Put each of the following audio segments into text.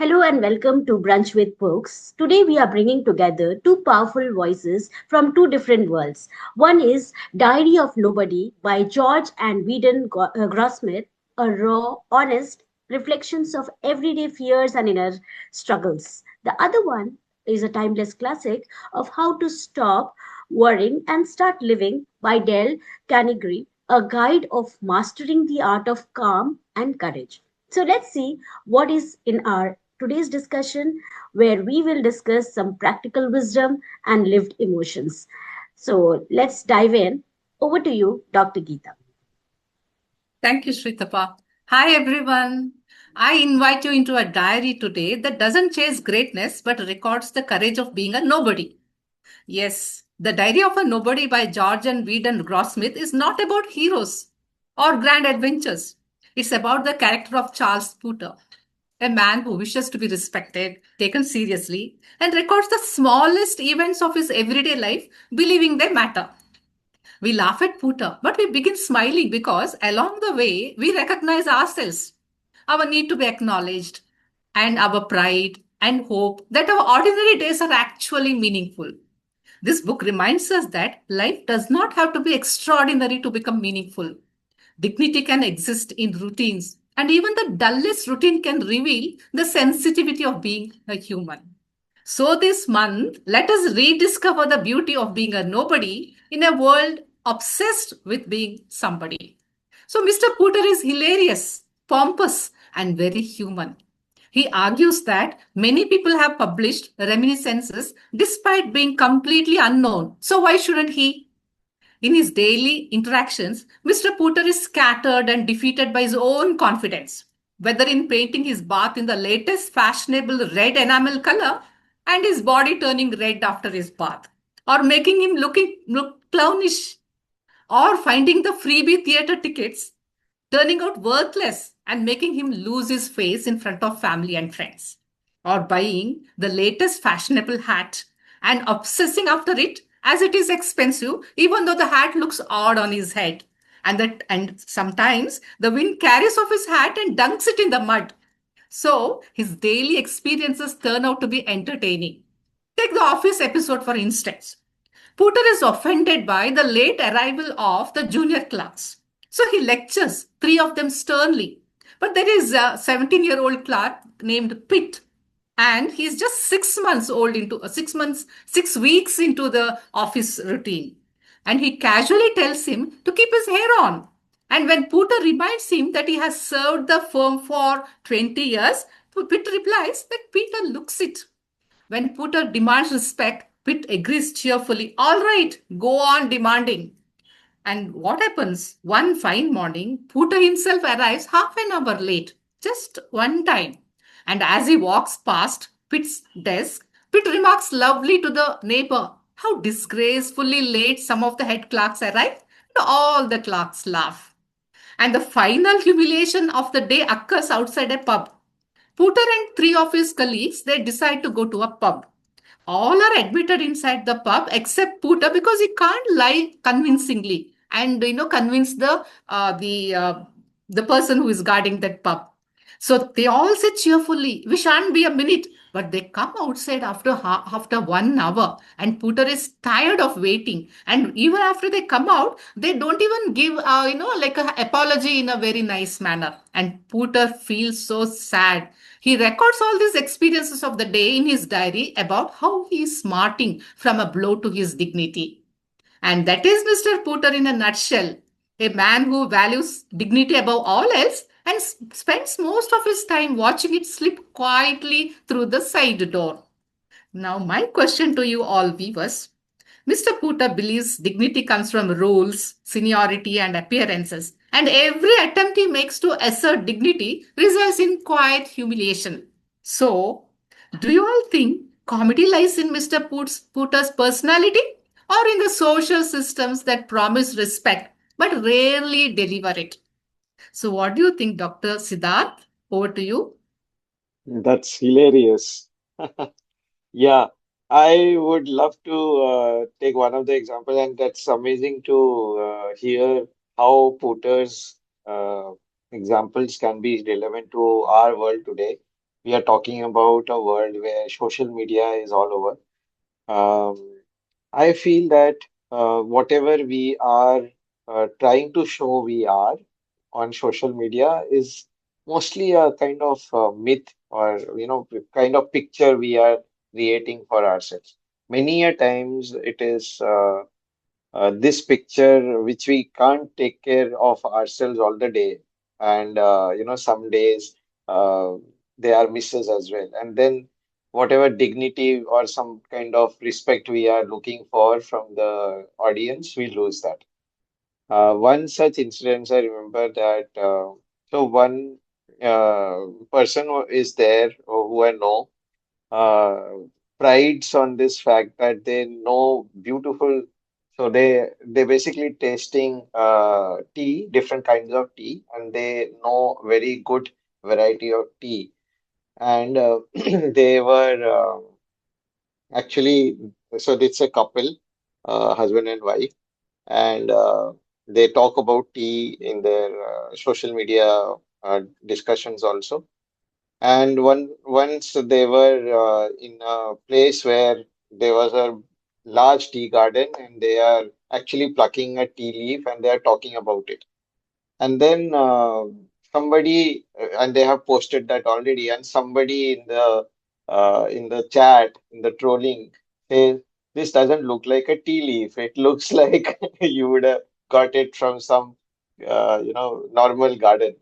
Hello and welcome to Brunch with Books. Today we are bringing together two powerful voices from two different worlds. One is Diary of Nobody by George and Whedon Grossmith, a raw, honest reflections of everyday fears and inner struggles. The other one is a timeless classic of How to Stop Worrying and Start Living by Dale Carnegie, a guide of mastering the art of calm and courage. So let's see what is in our today's discussion, where we will discuss some practical wisdom and lived emotions. So let's dive in. Over to you, Dr. Geeta. Thank you, Shritapa. Hi, everyone. I invite you into a diary today that doesn't chase greatness but records the courage of being a nobody. Yes, The Diary of a Nobody by George and Whedon Grossmith is not about heroes or grand adventures. It's about the character of Charles Pooter, a man who wishes to be respected, taken seriously, and records the smallest events of his everyday life, believing they matter. We laugh at Pooter, but we begin smiling because along the way we recognize ourselves, our need to be acknowledged, and our pride and hope that our ordinary days are actually meaningful. This book reminds us that life does not have to be extraordinary to become meaningful. Dignity can exist in routines, and even the dullest routine can reveal the sensitivity of being a human. So, this month, let us rediscover the beauty of being a nobody in a world obsessed with being somebody. So, Mr. Pooter is hilarious, pompous, and very human. He argues that many people have published reminiscences despite being completely unknown. So, why shouldn't he? In his daily interactions, Mr. Pooter is scattered and defeated by his own confidence, whether in painting his bath in the latest fashionable red enamel color and his body turning red after his bath, or making him look clownish, or finding the freebie theater tickets turning out worthless and making him lose his face in front of family and friends, or buying the latest fashionable hat and obsessing after it as it is expensive, even though the hat looks odd on his head. And sometimes the wind carries off his hat and dunks it in the mud. So his daily experiences turn out to be entertaining. Take the Office episode, for instance. Pooter is offended by the late arrival of the junior clerks. So he lectures three of them sternly. But there is a 17-year-old clerk named Pitt, and he's just 6 months old into 6 months, 6 weeks into the office routine. And he casually tells him to keep his hair on. And when Pooter reminds him that he has served the firm for 20 years, Pitt replies that Peter looks it. When Pooter demands respect, Pitt agrees cheerfully. All right, go on demanding. And what happens? One fine morning, Pooter himself arrives half an hour late, just one time. And as he walks past Pitt's desk, Pitt remarks loudly to the neighbor how disgracefully late some of the head clerks arrive. And all the clerks laugh. And the final humiliation of the day occurs outside a pub. Pooter and three of his colleagues, they decide to go to a pub. All are admitted inside the pub except Pooter because he can't lie convincingly and convince the person who is guarding that pub. So they all say cheerfully, "We shan't be a minute." But they come outside after 1 hour, and Pooter is tired of waiting. And even after they come out, they don't even give like an apology in a very nice manner. And Pooter feels so sad. He records all these experiences of the day in his diary about how he is smarting from a blow to his dignity. And that is Mr. Pooter in a nutshell, a man who values dignity above all else and spends most of his time watching it slip quietly through the side door. Now, my question to you all viewers: Mr. Pooter believes dignity comes from rules, seniority, and appearances, and every attempt he makes to assert dignity results in quiet humiliation. So, do you all think comedy lies in Mr. Pooter's personality or in the social systems that promise respect but rarely deliver it? So, what do you think, Dr. Siddharth? Over to you. That's hilarious. Yeah, I would love to take one of the examples, and that's amazing to hear how Potter's uh, examples can be relevant to our world today. we are talking about a world where social media is all over. Um, I feel that whatever we are trying to show we are on social media is mostly a kind of myth, or kind of picture we are creating for ourselves. Many a times it is this picture which we can't take care of ourselves all the day, and some days uh, they are misses as well, and then whatever dignity or some kind of respect we are looking for from the audience, we lose that. One such incident I remember that one person is there who I know uh, prides on this fact that they know beautiful. So they basically tasting tea, different kinds of tea, and they know very good variety of tea. And they were actually, so it's a couple, husband and wife, and they talk about tea in their social media discussions also. And once they were in a place where there was a large tea garden, and they are actually plucking a tea leaf and they are talking about it. And then somebody, and they have posted that already, and somebody in the chat, in the trolling, says, "This doesn't look like a tea leaf. It looks like you would have got it from some normal garden."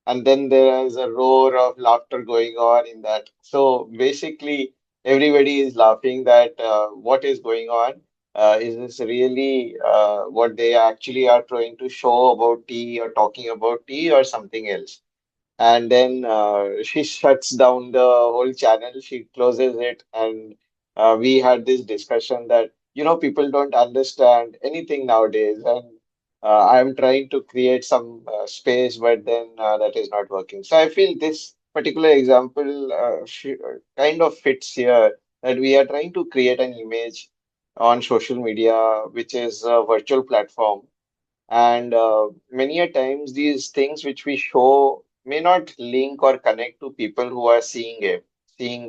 And then there is a roar of laughter going on in that. So basically, everybody is laughing that what is going on? Is this really what they actually are trying to show about tea or talking about tea or something else? And then she shuts down the whole channel, she closes it, and we had this discussion that people don't understand anything nowadays, and I'm trying to create some space, but then that is not working. So I feel this particular example kind of fits here, that we are trying to create an image on social media, which is a virtual platform, and many a times, these things which we show may not link or connect to people who are seeing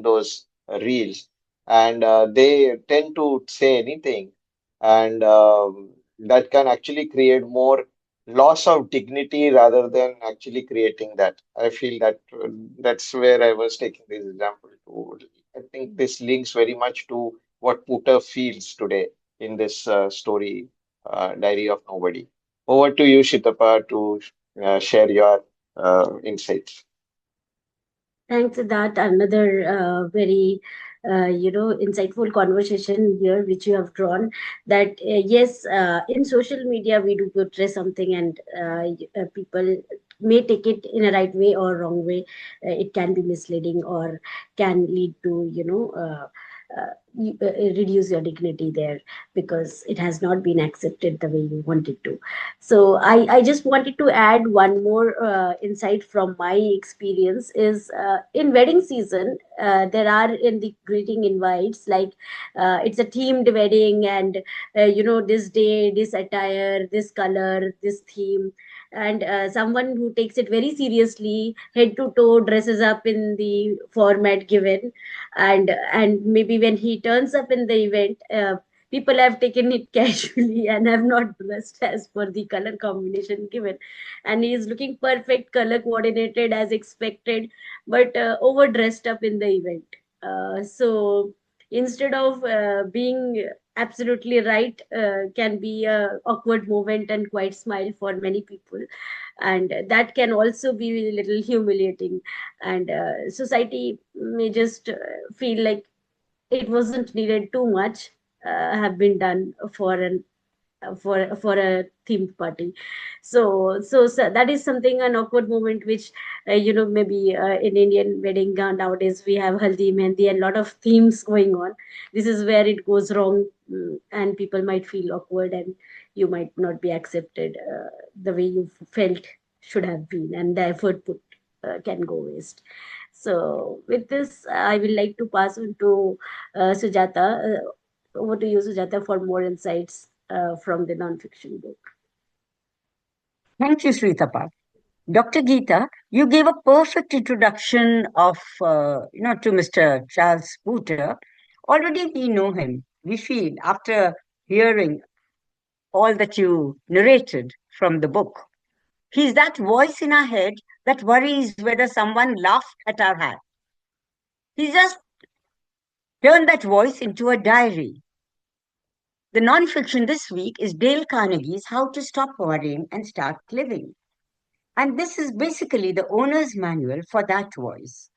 those reels, and they tend to say anything, and that can actually create more loss of dignity rather than actually creating that. I feel that that's where I was taking this example to. I think this links very much to what Pooter feels today in this story, Diary of Nobody. Over to you, Shitapa, to share your insights. Thanks, that another very insightful conversation here which you have drawn. That yes, in social media we do portray something, and people may take it in a right way or wrong way. It can be misleading or can lead to reduce your dignity there, because it has not been accepted the way you want it to. So I just wanted to add one more insight from my experience is in wedding season, there are in the greeting invites like it's a themed wedding, and this day, this attire, this color, this theme, and someone who takes it very seriously, head to toe, dresses up in the format given, and maybe when he turns up in the event, people have taken it casually and have not dressed as per the color combination given, and he is looking perfect, color coordinated as expected, but over dressed up in the event. So instead of being absolutely right, can be a awkward moment and quite smile for many people, and that can also be a little humiliating, and society may just feel like it wasn't needed too much have been done for an for a themed party. So that is something, an awkward moment which maybe in Indian wedding nowadays we have haldi, mehndi, and lot of themes going on. This is where it goes wrong, and people might feel awkward, and you might not be accepted the way you felt should have been, and the effort put can go waste. So with this, I will like to pass on to Sujata. Over to you, Sujata, for more insights from the non-fiction book. Thank you, Sritapa. Dr. Geeta, you gave a perfect introduction to Mr. Charles Pooter. Already we know him. We feel after hearing all that you narrated from the book. He's that voice in our head that worries whether someone laughed at our hat. He just turned that voice into a diary. The nonfiction this week is Dale Carnegie's How to Stop Worrying and Start Living. And this is basically the owner's manual for that voice.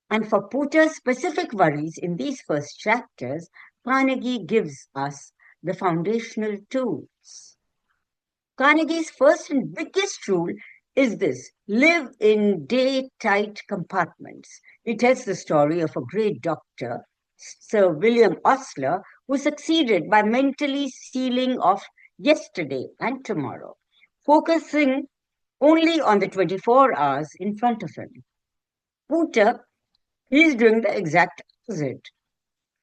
And for Pooter's specific worries in these first chapters, Carnegie gives us the foundational tools. Carnegie's first and biggest rule is this: live in day tight compartments. He tells the story of a great doctor, Sir William Osler, who succeeded by mentally sealing off yesterday and tomorrow, focusing only on the 24 hours in front of him. Pooter, he's doing the exact opposite.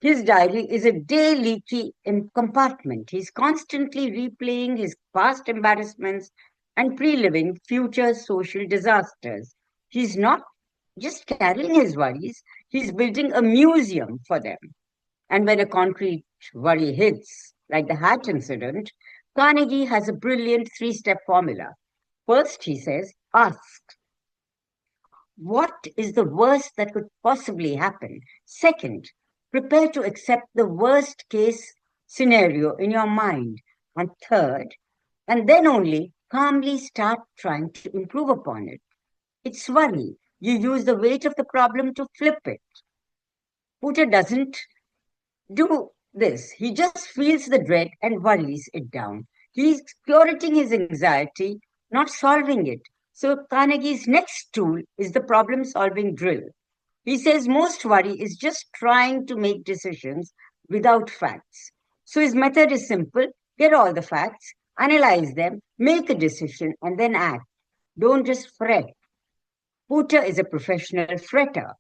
His diary is a day leaky compartment. He's constantly replaying his past embarrassments and pre-living future social disasters. He's not just carrying his worries, he's building a museum for them. And when a concrete worry hits, like the hat incident, Carnegie has a brilliant three-step formula. First, he says, ask, what is the worst that could possibly happen? Second, prepare to accept the worst case scenario in your mind. And third, and then only calmly start trying to improve upon it. It's worry. You use the weight of the problem to flip it. Pooter doesn't do this. He just feels the dread and worries it down. He's curating his anxiety, not solving it. So Carnegie's next tool is the problem solving drill. He says most worry is just trying to make decisions without facts. So his method is simple: get all the facts, analyze them, make a decision, and then act. Don't just fret. Pooter is a professional fretter.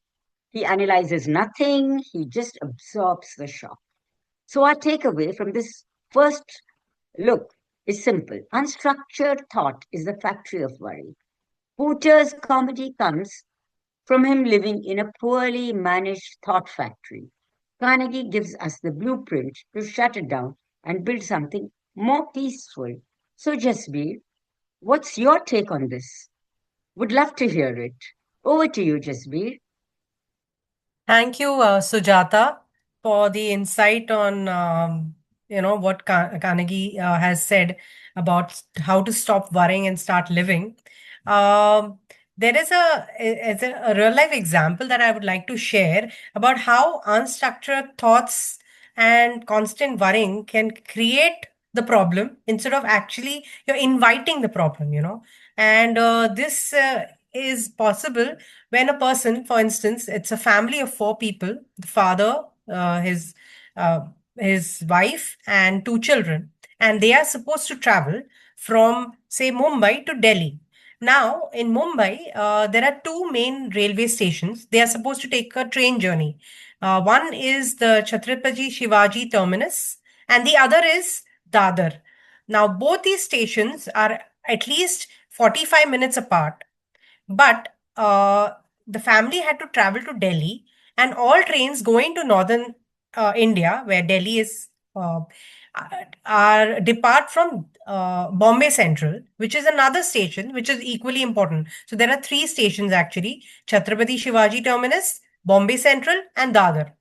He analyzes nothing, he just absorbs the shock. So, our takeaway from this first look is simple: unstructured thought is the factory of worry. Pooter's comedy comes from him living in a poorly managed thought factory. Carnegie gives us the blueprint to shut it down and build something more peaceful. So, Jasbir, what's your take on this? Would love to hear it. Over to you, Jasbir. Thank you, Sujata, for the insight on what Carnegie has said about how to stop worrying and start living. Um, there is a real life example that I would like to share about how unstructured thoughts and constant worrying can create the problem instead of actually you're inviting the problem, and this is possible when a person, for instance, it's a family of four people: the father, uh, his wife, and two children, and they are supposed to travel from, say, Mumbai to Delhi. Now, in Mumbai, there are two main railway stations. They are supposed to take a train journey. One is the Chhatrapati Shivaji terminus, and the other is Dadar. Now, both these stations are at least 45 minutes apart, but the family had to travel to Delhi, and all trains going to northern India, where Delhi is, are depart from Bombay Central, which is another station which is equally important. So there are three stations actually: Chhatrapati Shivaji Terminus, Bombay Central, and Dadar.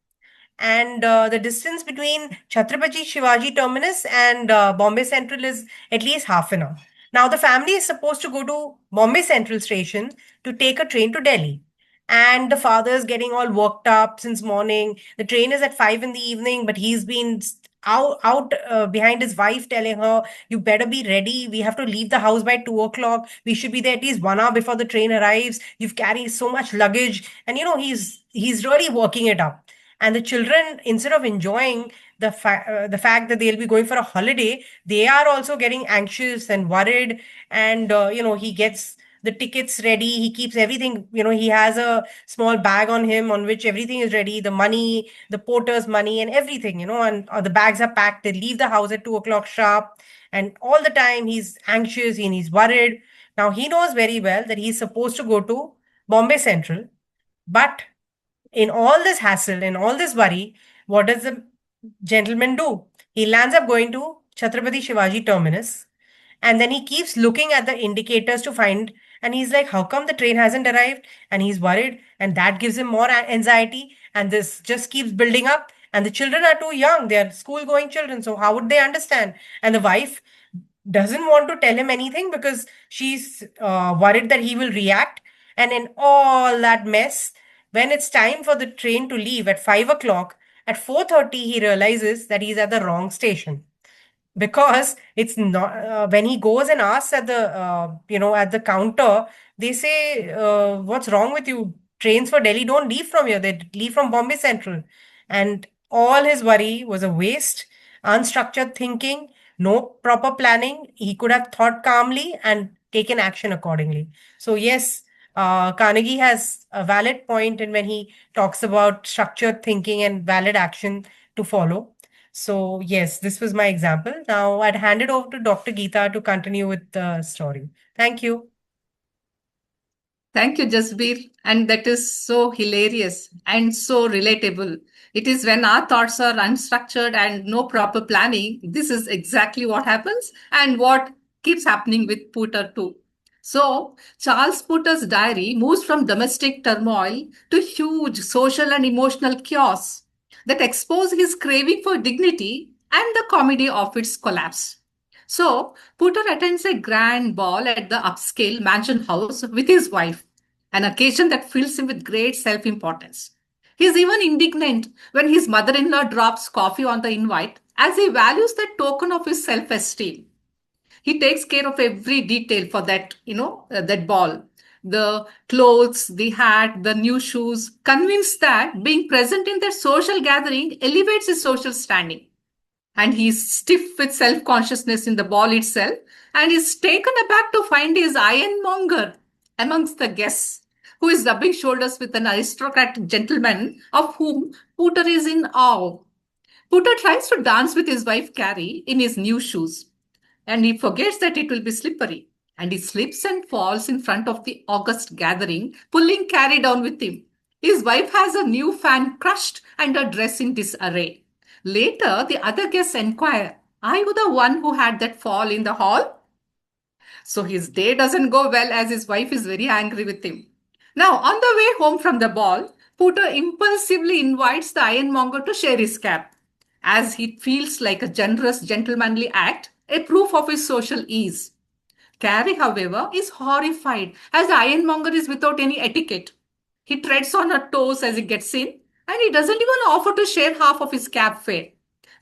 And the distance between Chhatrapati Shivaji Terminus and Bombay Central is at least half an hour. Now, the family is supposed to go to Bombay Central Station to take a train to Delhi. And the father is getting all worked up since morning. The train is at 5 in the evening, but he's been out behind his wife telling her, you better be ready. We have to leave the house by 2 o'clock. We should be there at least 1 hour before the train arrives. You've carried so much luggage. And, he's really working it up. And the children, instead of enjoying the fact that they'll be going for a holiday, they are also getting anxious and worried. And he gets the tickets ready. He keeps everything. He has a small bag on him on which everything is ready: the money, the porter's money, and everything. And the bags are packed. They leave the house at 2 o'clock sharp, and all the time he's anxious and he's worried. Now, he knows very well that he's supposed to go to Bombay Central, but in all this hassle, in all this worry, what does the gentleman do? He lands up going to Chhatrapati Shivaji Terminus, and then he keeps looking at the indicators to find, and he's like, how come the train hasn't arrived? And he's worried, and that gives him more anxiety, and this just keeps building up. And the children are too young, they're school going children, so how would they understand? And the wife doesn't want to tell him anything because she's worried that he will react. And in all that mess, when it's time for the train to leave at 5 o'clock, at 4:30 he realizes that he's at the wrong station, because it's not when he goes and asks at the at the counter, they say, what's wrong with you? Trains for Delhi don't leave from here, they leave from Bombay Central. And all his worry was a waste, unstructured thinking, no proper planning. He could have thought calmly and taken action accordingly. So yes, Carnegie has a valid point in when he talks about structured thinking and valid action to follow. So, yes, this was my example. Now, I'd hand it over to Dr. Geeta to continue with the story. Thank you. Thank you, Jasbir. And that is so hilarious and so relatable. It is when our thoughts are unstructured and no proper planning, this is exactly what happens and what keeps happening with Pooter too. So, Charles Pooter's diary moves from domestic turmoil to huge social and emotional chaos that expose his craving for dignity and the comedy of its collapse. So, Pooter attends a grand ball at the upscale mansion house with his wife, an occasion that fills him with great self importance. He is even indignant when his mother in law drops coffee on the invite, as he values that token of his self esteem. He takes care of every detail for that, that ball. The clothes, the hat, the new shoes, convinced that being present in that social gathering elevates his social standing. And he's stiff with self consciousness in the ball itself, and is taken aback to find his ironmonger amongst the guests, who is rubbing shoulders with an aristocratic gentleman of whom Pooter is in awe. Pooter tries to dance with his wife Carrie in his new shoes, and he forgets that it will be slippery. And he slips and falls in front of the august gathering, pulling Carrie down with him. His wife has a new fan crushed and her dress in disarray. Later, the other guests inquire, are you the one who had that fall in the hall? So his day doesn't go well as his wife is very angry with him. Now, on the way home from the ball, Pooter impulsively invites the ironmonger to share his cap, as he feels like a generous, gentlemanly act, a proof of his social ease. Carrie, however, is horrified as the ironmonger is without any etiquette. He treads on her toes as he gets in, and he doesn't even offer to share half of his cab fare.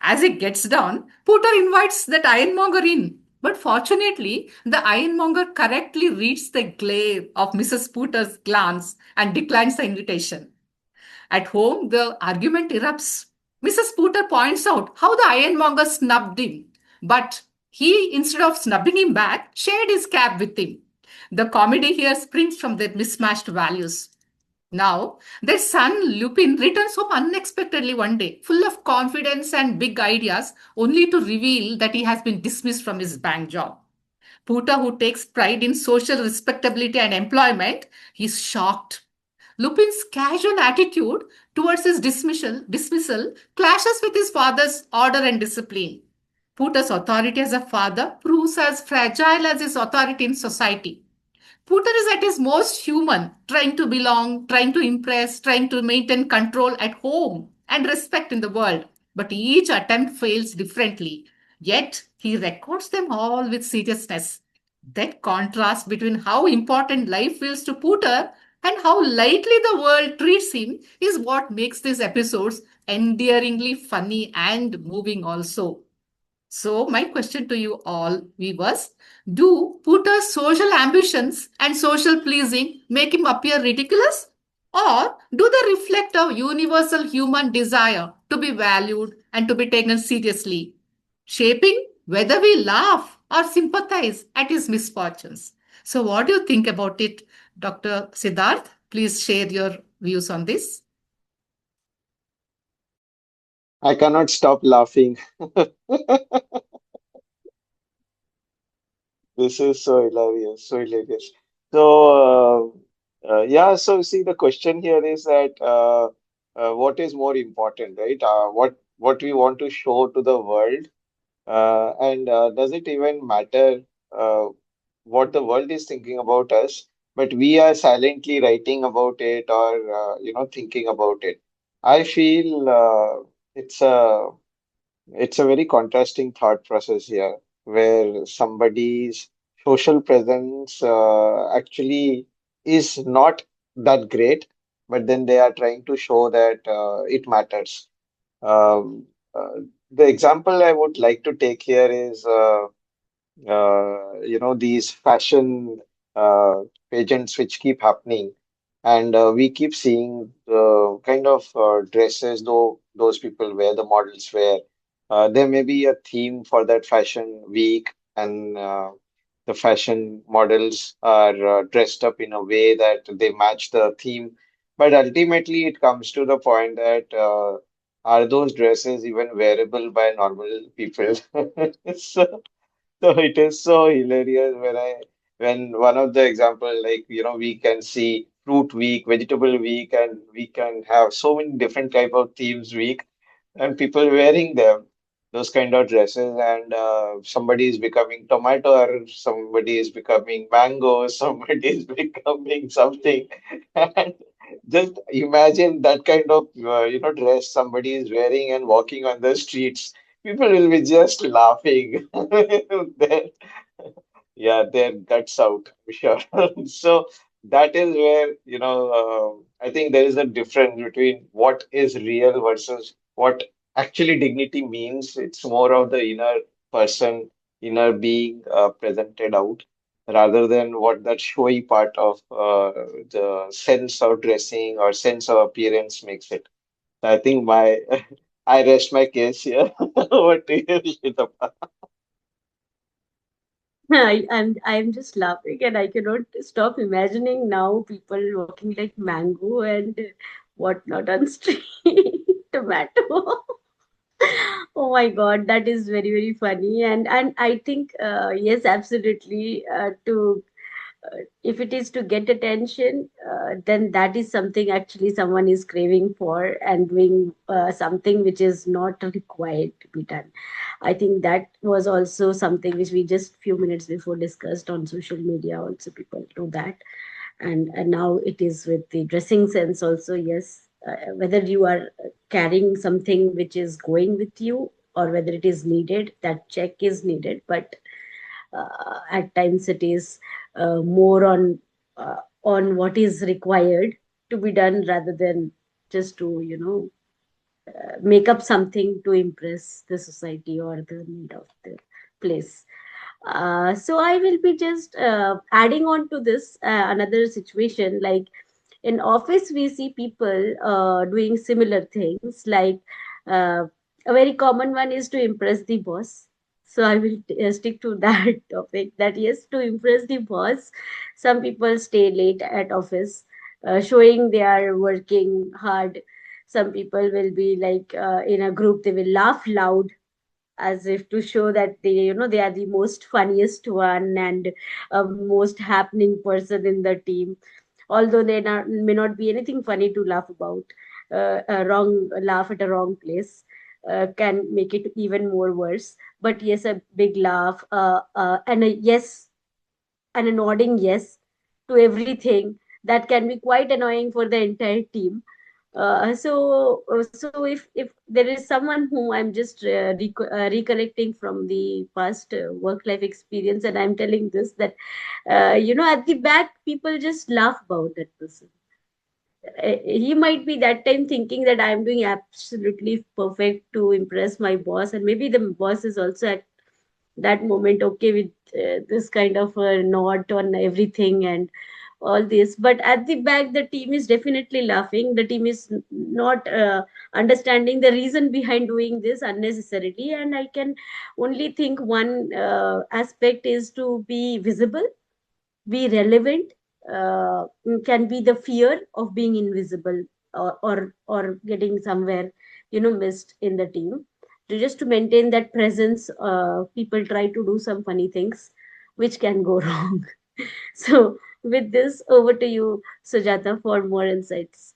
As he gets down, Pooter invites that ironmonger in. But fortunately, the ironmonger correctly reads the glare of Mrs. Pooter's glance and declines the invitation. At home, the argument erupts. Mrs. Pooter points out how the ironmonger snubbed him, but he, instead of snubbing him back, shared his cab with him. The comedy here springs from their mismatched values. Now, their son Lupin returns home unexpectedly one day, full of confidence and big ideas, only to reveal that he has been dismissed from his bank job. Pooter, who takes pride in social respectability and employment, is shocked. Lupin's casual attitude towards his dismissal clashes with his father's order and discipline. Pooter's authority as a father proves as fragile as his authority in society. Pooter is at his most human, trying to belong, trying to impress, trying to maintain control at home and respect in the world. But each attempt fails differently. Yet he records them all with seriousness. That contrast between how important life feels to Pooter and how lightly the world treats him is what makes these episodes endearingly funny and moving also. So, my question to you all, viewers, do Pooter's social ambitions and social pleasing make him appear ridiculous? Or do they reflect a universal human desire to be valued and to be taken seriously, shaping whether we laugh or sympathize at his misfortunes? So, what do you think about it, Dr. Siddharth? Please share your views on this. I cannot stop laughing. This is so hilarious, so hilarious. So, yeah, so see, the question here is that what is more important, right? What we want to show to the world, and does it even matter uh, what the world is thinking about us? But we are silently writing about it or thinking about it. I feel it's a very contrasting thought process here, where somebody's social presence actually is not that great, but then they are trying to show that it matters. Um, the example I would like to take here is these fashion uh, pageants which keep happening, and we keep seeing the kind of dresses though those people wear, the models wear. There may be a theme for that fashion week, and the fashion models are dressed up in a way that they match the theme. But ultimately, it comes to the point that are those dresses even wearable by normal people? So, so it is so hilarious when one of the example, like we can see fruit week, vegetable week, and we can have so many different type of themes week, and people wearing them, those kind of dresses, and somebody is becoming tomato, or somebody is becoming mango, somebody is becoming something, and just imagine that kind of dress somebody is wearing and walking on the streets. People will be just laughing. Their, yeah, their guts out, I'm sure. So that is where, I think there is a difference between what is real versus what actually dignity means. It's more of the inner person, inner being presented out, rather than what that showy part of the sense of dressing or sense of appearance makes it. I think my I rest my case here. What do you, Shitapa? I'm just laughing and I cannot stop imagining now people walking like mango and whatnot on street tomato. Oh my God, that is very very funny and I think yes, absolutely. To if it is to get attention, then that is something actually someone is craving for and doing something which is not required to be done. I think that was also something which we just few minutes before discussed on social media. Also, people do that, and now it is with the dressing sense also. Yes, whether you are carrying something which is going with you or whether it is needed, that check is needed, but at times it is more on what is required to be done rather than just to make up something to impress the society or the need of the place. So I will be just adding on to this another situation. Like in office we see people doing similar things, like uh, a very common one is to impress the boss. So I will stick to that topic, that yes, to impress the boss, some people stay late at office, showing they are working hard. Some people will be like in a group, they will laugh loud as if to show that they are the most funniest one and most happening person in the team, although may not be anything funny to laugh about. A wrong laugh at a wrong place can make it even more worse. But yes, a big laugh and a yes, and a nodding yes to everything, that can be quite annoying for the entire team. So if there is someone whom I'm just recollecting from the past work life experience, and I'm telling this, that at the back people just laugh about that person. He might be that time thinking that I'm doing absolutely perfect to impress my boss, and maybe the boss is also at that moment okay with this kind of a nod on everything and all this. But at the back the team is definitely laughing, the team is not understanding the reason behind doing this unnecessarily. And I can only think one aspect is to be visible, be relevant, can be the fear of being invisible, or getting somewhere missed in the team. To just to maintain that presence, people try to do some funny things, which can go wrong. So, with this, over to you, Sujata, for more insights.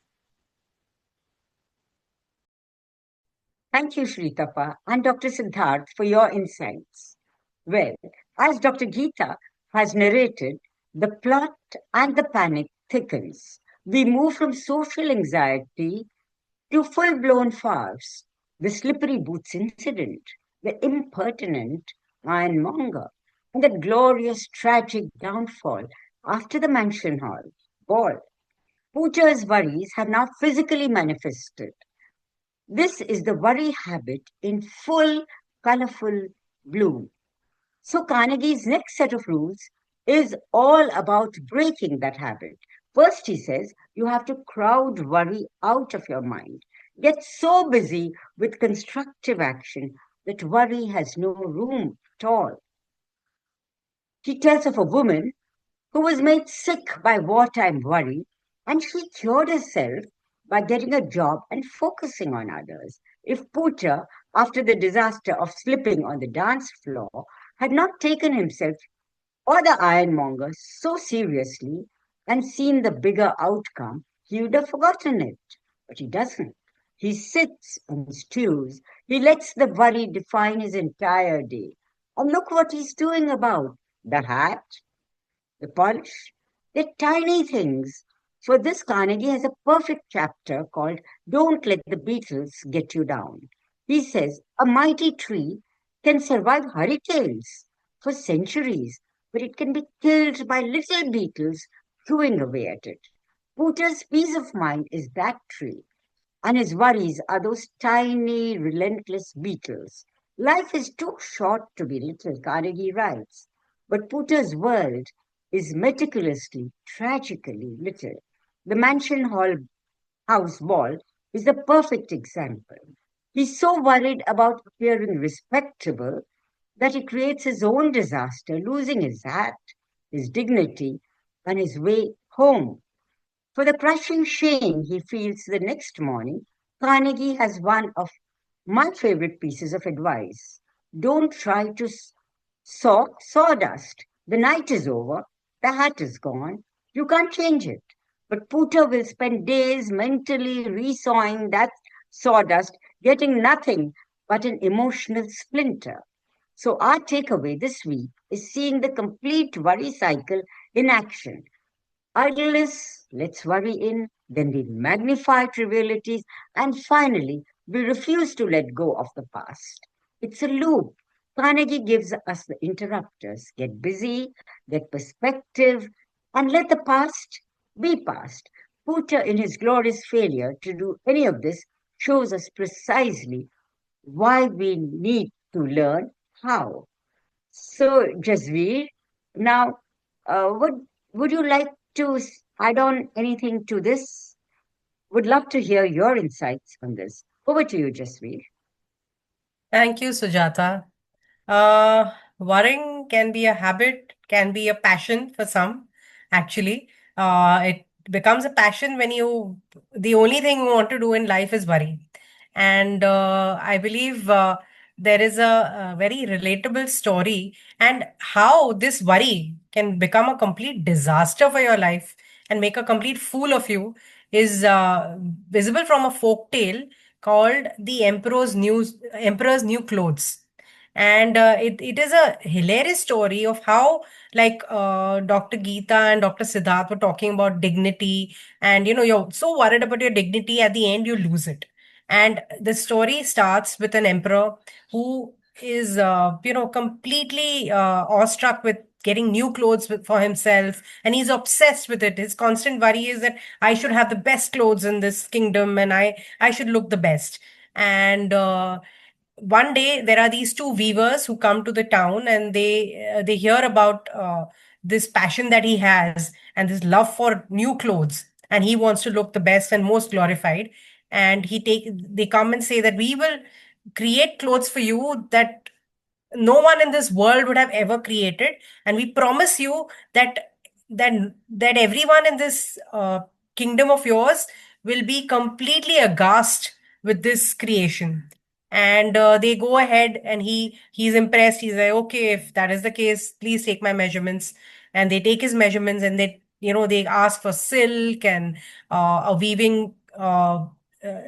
Thank you, Shritapa and Dr. Siddharth, for your insights. Well, as Dr. Geeta has narrated, the plot and the panic thickens. We move from social anxiety to full blown farce, the slippery boots incident, the impertinent ironmonger, and the glorious tragic downfall after the mansion hall ball. Pooter's worries have now physically manifested. This is the worry habit in full, colorful bloom. So, Carnegie's next set of rules is all about breaking that habit. First, he says, you have to crowd worry out of your mind. Get so busy with constructive action that worry has no room at all. He tells of a woman who was made sick by wartime worry, and she cured herself by getting a job and focusing on others. If Pooter, after the disaster of slipping on the dance floor, had not taken himself or the ironmonger so seriously and seen the bigger outcome, he would have forgotten it. But he doesn't. He sits and stews. He lets the worry define his entire day. And look what he's doing about the hat, the polish. They're tiny things. For this, Carnegie has a perfect chapter called Don't Let the Beatles Get You Down. He says a mighty tree can survive hurricanes for centuries, but it can be killed by little beetles chewing away at it. Pooter's peace of mind is that tree, and his worries are those tiny, relentless beetles. Life is too short to be little, Carnegie writes, but Pooter's world is meticulously, tragically little. The mansion hall house ball is the perfect example. He's so worried about appearing respectable that he creates his own disaster, losing his hat, his dignity, and his way home. For the crushing shame he feels the next morning, Carnegie has one of my favorite pieces of advice. Don't try to saw sawdust. The night is over, the hat is gone, you can't change it. But Pooter will spend days mentally resawing that sawdust, getting nothing but an emotional splinter. So, our takeaway this week is seeing the complete worry cycle in action. Idleness lets worry in, then we magnify trivialities, and finally, we refuse to let go of the past. It's a loop. Carnegie gives us the interrupters get busy, get perspective, and let the past be past. Pooter, in his glorious failure to do any of this, shows us precisely why we need to learn how. So, Jasveer, now, would you like to add on anything to this? Would love to hear your insights on this. Over to you, Jasveer. Thank you, Sujata. Worrying can be a habit, can be a passion for some, actually. It becomes a passion when the only thing you want to do in life is worry. And I believe there is a very relatable story, and how this worry can become a complete disaster for your life and make a complete fool of you is visible from a folk tale called The Emperor's New Clothes. And it is a hilarious story of how, like, Dr. Geeta and Dr. Siddharth were talking about dignity, and you're so worried about your dignity, at the end you lose it. And the story starts with an emperor who is completely awestruck with getting new clothes for himself, and he's obsessed with it. His constant worry is that I should have the best clothes in this kingdom, and I should look the best. And one day there are these two weavers who come to the town, and they hear about this passion that he has, and this love for new clothes, and he wants to look the best and most glorified. And they come and say that we will create clothes for you that no one in this world would have ever created, and we promise you that everyone in this kingdom of yours will be completely aghast with this creation. And they go ahead, and he's impressed. He's like, okay, if that is the case, please take my measurements. And they take his measurements, and they ask for silk and a weaving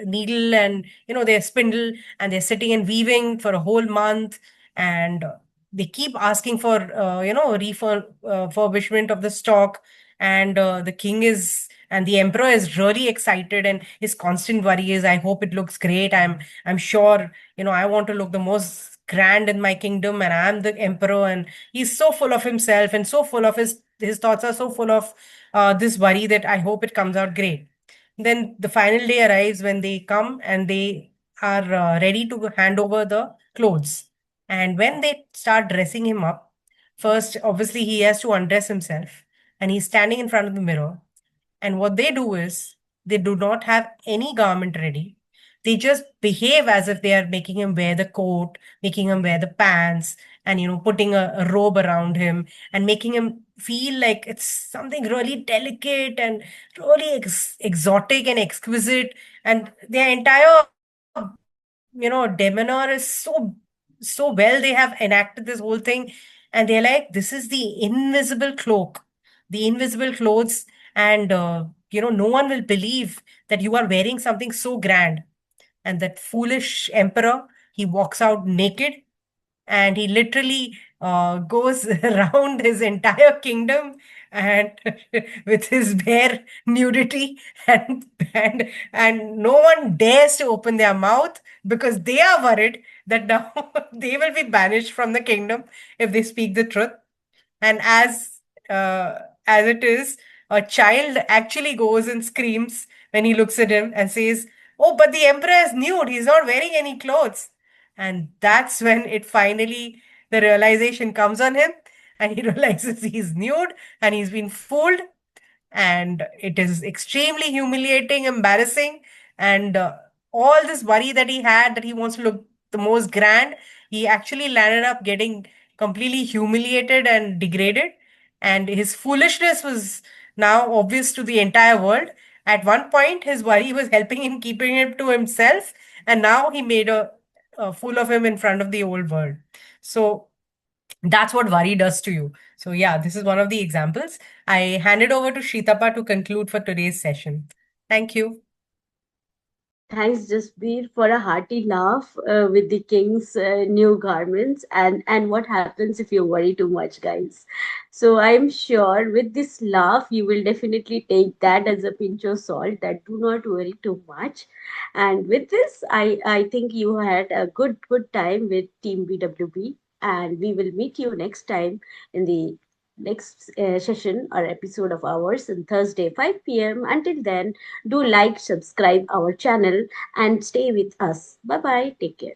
needle, and their spindle, and they're sitting and weaving for a whole month. And they keep asking for refurbishment of the stock. And the king is and the emperor is really excited, and his constant worry is, I hope it looks great. I'm sure, I want to look the most grand in my kingdom, and I'm the emperor. And he's so full of himself, and so full of his thoughts are so full of this worry, that I hope it comes out great. Then the final day arrives, when they come and they are ready to hand over the clothes. And when they start dressing him up, first, obviously, he has to undress himself, and he's standing in front of the mirror. And what they do is, they do not have any garment ready. They just behave as if they are making him wear the coat, making him wear the pants, and putting a robe around him, and making him feel like it's something really delicate and really exotic and exquisite. And their entire demeanor is so well, they have enacted this whole thing. And they're like, this is the invisible cloak, the invisible clothes. And no one will believe that you are wearing something so grand. And that foolish emperor, he walks out naked, and he literally goes around his entire kingdom, and with his bare nudity. And no one dares to open their mouth, because they are worried that now they will be banished from the kingdom if they speak the truth. And as it is, a child actually goes and screams when he looks at him and says, "Oh, but the emperor is nude. He's not wearing any clothes." And that's when it finally the realization comes on him, and he realizes he's nude and he's been fooled. And it is extremely humiliating, embarrassing. And all this worry that he had, that he wants to look the most grand, he actually landed up getting completely humiliated and degraded. And his foolishness was now obvious to the entire world. At one point, his worry was helping him, keeping him to himself, and now he made a fool of him in front of the old world. So that's what worry does to you. So, yeah, this is one of the examples. I hand it over to Shritapa to conclude for today's session. Thank you. Thanks, Jasbir, for a hearty laugh with the king's new garments, and what happens if you worry too much, guys. So I'm sure with this laugh, you will definitely take that as a pinch of salt. That do not worry too much. And with this, I think you had a good time with Team BWB, and we will meet you next time in the next session or episode of ours on Thursday 5 p.m. Until then, do like, subscribe our channel, and stay with us. Bye bye. Take care.